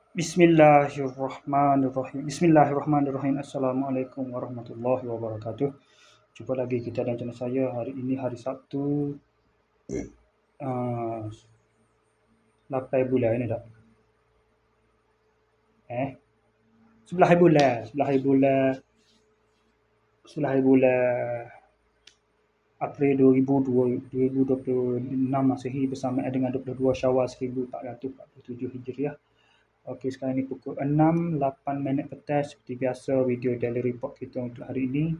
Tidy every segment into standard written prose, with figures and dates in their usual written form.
Bismillahirrahmanirrahim. Bismillahirrahmanirrahim. Assalamualaikum warahmatullahi wabarakatuh. Jumpa lagi kita dan channel saya. Hari ini hari Sabtu, 8 bulan ni tak? 11 bulan. 11 bulan April 2026 Masehi bersamaan dengan 22 Syawal 1447 Hijriah. Okey, sekarang ni pukul 6:08 petang. Seperti biasa, video daily report kita untuk hari ini.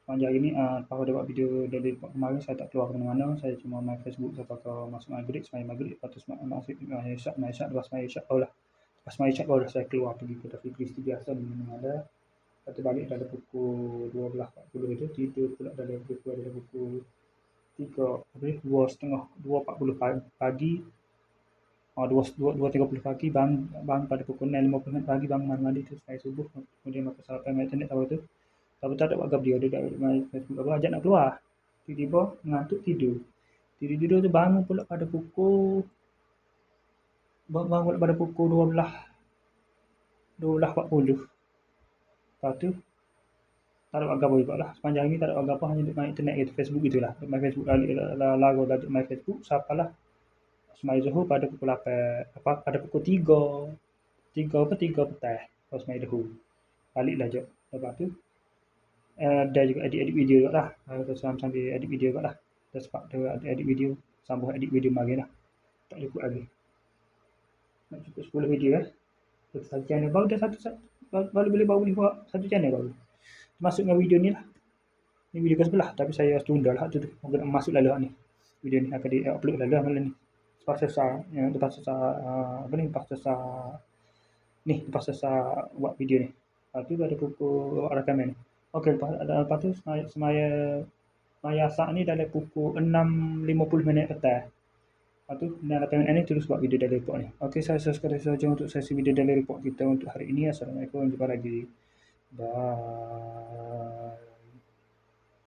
Sepanjang hari ni, lepas pada buat video daily report kemarin, saya tak keluar ke mana-mana. Saya cuma main Facebook sampai ke masuk maghrib, sembahyang maghrib. Lepas tu sembahyang isyak, lepas sembahyang isyak barulah. Lepas sembahyang isyak barulah saya keluar pergi ke Taufik Kristi biasa mana ada. Lepas tu balik dah pukul 12.40 itu. Tidur pula dah pukul 3, 2.40 pagi. 2.30 pagi, bangun pada pukul 6.50 pagi, bangun mandi tu saya subuh, kemudian makan sarapan main internet apa tu. Tapi tak ada buat gap dia dah main Facebook apa ajak nak keluar. Tiba-tiba ngantuk tidur. Tidur tu bangun pula pada pukul 12.40. Lepas tu tak ada buat gap juga lah. Sepanjang ni tak ada buat gap, hanya duk main internet gitu, Facebook gitulah. Main Facebook lagu lagi main Facebook sapalah. Semai Zuhur pada pukul 8, pada pukul 3 petang. Lepas semai Zuhur. Baliklah jap. Lepas tu ada juga edit video juga lah. Sambil edit video juga lah. Dah sempat edit video. Sambung edit video lagi lah. Tak cukup lagi. Nak cukup 10 video satu channel baru dah baru boleh buat satu channel baru. Masuk dengan video ni lah. Ni video ke sebelah. Tapi saya tunda lah tu. Mungkin masuk lalu ni. Video ni akan di-upload lalu malam ni. Lepas selesai buat video ni. Lepas tu ada pukul rakaman ni. Okey, lepas tu semaya asak ni dalam pukul 6.50 petang. Lepas tu dalam rakaman ni terus buat video daily report ni. Okey, saya sekadar saja untuk sesi video daily report kita untuk hari ini. Assalamualaikum, jumpa lagi. Bye.